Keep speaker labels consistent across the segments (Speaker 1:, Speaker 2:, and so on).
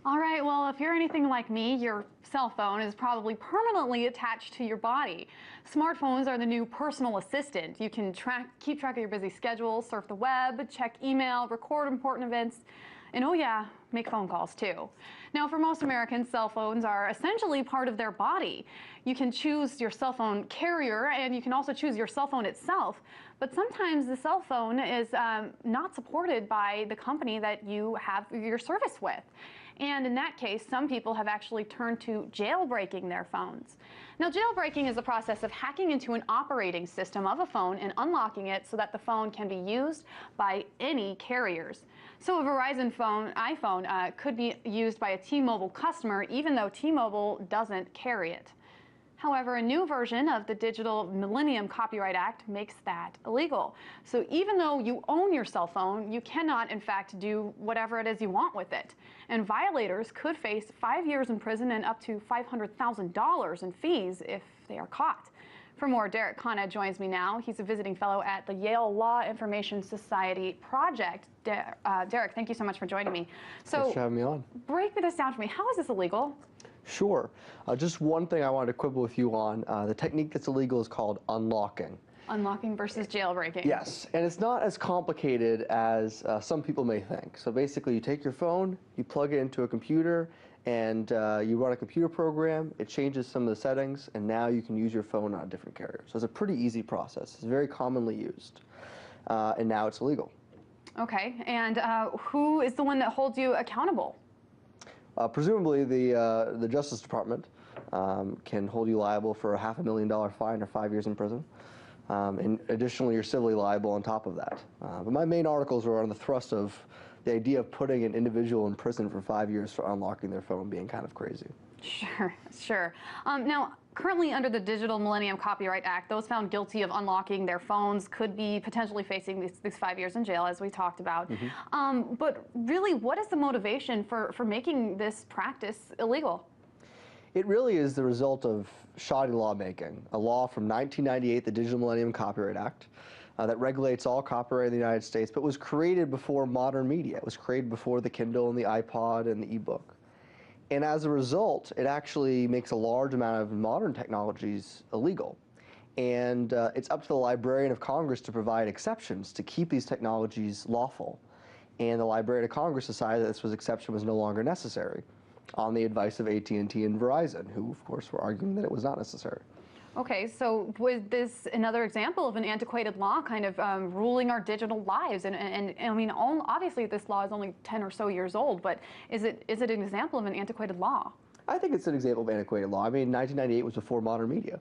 Speaker 1: All right, well, if you're anything like me, your cell phone is probably permanently attached to your body. Smartphones are the new personal assistant. You can keep track of your busy schedule, surf the web, check email, record important events, and oh yeah, make phone calls too. Now, for most Americans, cell phones are essentially part of their body. You can choose your cell phone carrier, and you can also choose your cell phone itself. But sometimes the cell phone is not supported by the company that you have your service with. And in that case, some people have actually turned to jailbreaking their phones. Now, jailbreaking is the process of hacking into an operating system of a phone and unlocking it so that the phone can be used by any carriers. So a Verizon iPhone could be used by a T-Mobile customer, even though T-Mobile doesn't carry it. However, a new version of the Digital Millennium Copyright Act makes that illegal. So even though you own your cell phone, you cannot, in fact, do whatever it is you want with it. And violators could face 5 years in prison and up to $500,000 in fees if they are caught. For more, Derek Khanna joins me now. He's a visiting fellow at the Yale Law Information Society Project. Derek, thank you so much for joining me.
Speaker 2: Thanks for having me on.
Speaker 1: Break this down for me. How is this illegal?
Speaker 2: Sure. Just one thing I wanted to quibble with you on. The technique that's illegal is called unlocking.
Speaker 1: Unlocking versus jailbreaking.
Speaker 2: Yes, and it's not as complicated as some people may think. So basically, you take your phone, you plug it into a computer, and you run a computer program. It changes some of the settings, and now you can use your phone on a different carrier. So it's a pretty easy process. It's very commonly used, and now it's illegal.
Speaker 1: Okay, and who is the one that holds you accountable?
Speaker 2: Presumably, the Justice Department can hold you liable for a $500,000 fine or 5 years in prison. And additionally, you're civilly liable on top of that. But my main articles were on the thrust of the idea of putting an individual in prison for 5 years for unlocking their phone being kind of crazy.
Speaker 1: Sure. Now, currently under the Digital Millennium Copyright Act, those found guilty of unlocking their phones could be potentially facing these 5 years in jail, as we talked about. But really, what is the motivation for making this practice illegal?
Speaker 2: It really is the result of shoddy lawmaking. A law from 1998, the Digital Millennium Copyright Act, that regulates all copyright in the United States, but was created before modern media. It was created before the Kindle and the iPod and the e-book. And as a result, it actually makes a large amount of modern technologies illegal. And it's up to the Librarian of Congress to provide exceptions to keep these technologies lawful. And the Librarian of Congress decided that this exception was no longer necessary, on the advice of AT&T and Verizon, who, of course, were arguing that it was not necessary.
Speaker 1: Okay, so was this another example of an antiquated law kind of ruling our digital lives? And I mean, obviously this law is only 10 or so years old, but is it an example of an antiquated law?
Speaker 2: I think it's an example of antiquated law. I mean, 1998 was before modern media.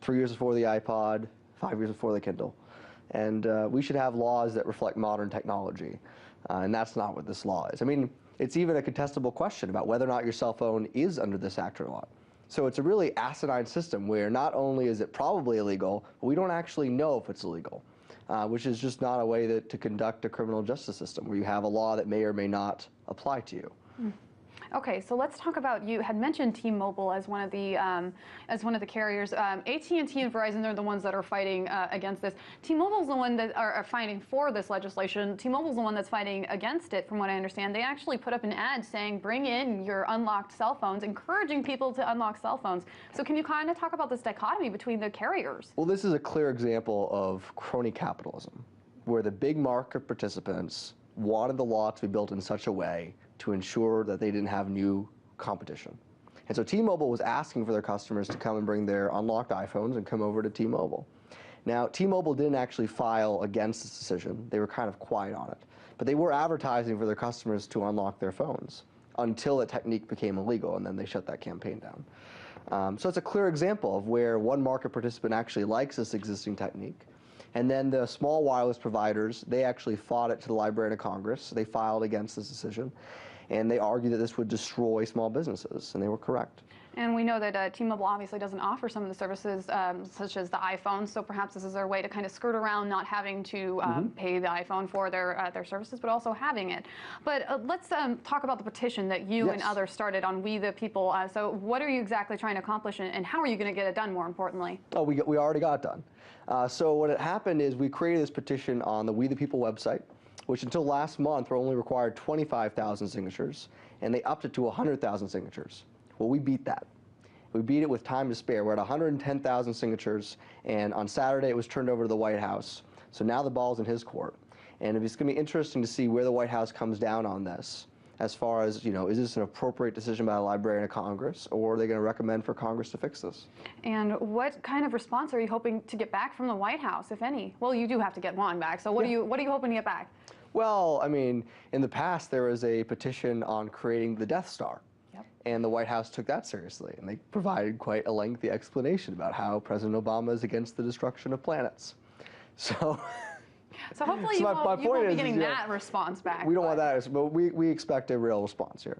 Speaker 2: 3 years before the iPod, 5 years before the Kindle. And we should have laws that reflect modern technology. And that's not what this law is. I mean, it's even a contestable question about whether or not your cell phone is under this act or not. So it's a really asinine system where not only is it probably illegal, but we don't actually know if it's illegal, which is just not a way to conduct a criminal justice system where you have a law that may or may not apply to you.
Speaker 1: Okay, so let's talk about, you had mentioned T-Mobile as one of the carriers. AT&T and Verizon are the ones that are fighting against this. T-Mobile's the one that are fighting for this legislation. T-Mobile's the one that's fighting against it, from what I understand. They actually put up an ad saying, bring in your unlocked cell phones, encouraging people to unlock cell phones. So can you kind of talk about this dichotomy between the carriers?
Speaker 2: Well, this is a clear example of crony capitalism, where the big market participants wanted the law to be built in such a way to ensure that they didn't have new competition. And so T-Mobile was asking for their customers to come and bring their unlocked iPhones and come over to T-Mobile. Now, T-Mobile didn't actually file against this decision. They were kind of quiet on it. But they were advertising for their customers to unlock their phones until the technique became illegal, and then they shut that campaign down. So it's a clear example of where one market participant actually likes this existing technique. And then the small wireless providers, they actually fought it to the Librarian of Congress. They filed against this decision. And they argued that this would destroy small businesses, and they were correct.
Speaker 1: And we know that T-Mobile obviously doesn't offer some of the services such as the iPhone, so perhaps this is their way to kind of skirt around not having to pay the iPhone for their services, but also having it. But let's talk about the petition that you and others started on We the People. So what are you exactly trying to accomplish, and how are you going to get it done, more importantly?
Speaker 2: Oh, we already got it done. So what had happened is we created this petition on the We the People website, which until last month were only required 25,000 signatures, and they upped it to 100,000 signatures. Well, we beat that. We beat it with time to spare. We're at 110,000 signatures, and on Saturday it was turned over to the White House. So now the ball's in his court. And it's going to be interesting to see where the White House comes down on this, as far as, is this an appropriate decision by a Librarian of Congress, or are they going to recommend for Congress to fix this?
Speaker 1: And what kind of response are you hoping to get back from the White House, if any? Well, you do have to get one back, so what are you hoping to get back?
Speaker 2: Well, I mean, in the past there was a petition on creating the Death Star. And the White House took that seriously, and they provided quite a lengthy explanation about how President Obama is against the destruction of planets. So
Speaker 1: hopefully you won't be getting that response back.
Speaker 2: We don't want that, but we expect a real response here.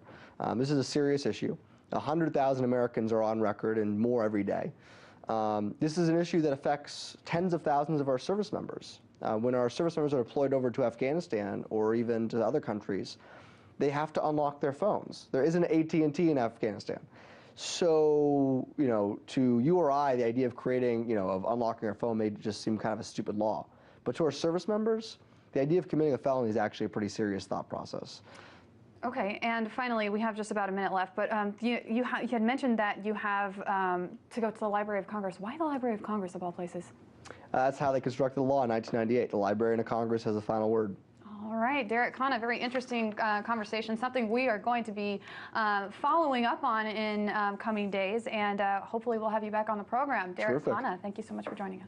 Speaker 2: This is a serious issue. 100,000 Americans are on record and more every day. This is an issue that affects tens of thousands of our service members. When our service members are deployed over to Afghanistan or even to other countries, they have to unlock their phones. There isn't AT&T in Afghanistan. So, to you or I, the idea of creating, of unlocking our phone may just seem kind of a stupid law. But to our service members, the idea of committing a felony is actually a pretty serious thought process.
Speaker 1: Okay, and finally, we have just about a minute left, but you had mentioned that you have to go to the Library of Congress. Why the Library of Congress, of all places?
Speaker 2: That's how they constructed the law in 1998. The Librarian of Congress has the final word.
Speaker 1: All right, Derek Khanna, a very interesting conversation, something we are going to be following up on in coming days, and hopefully we'll have you back on the program. Derek Khanna, thank you so much for joining us.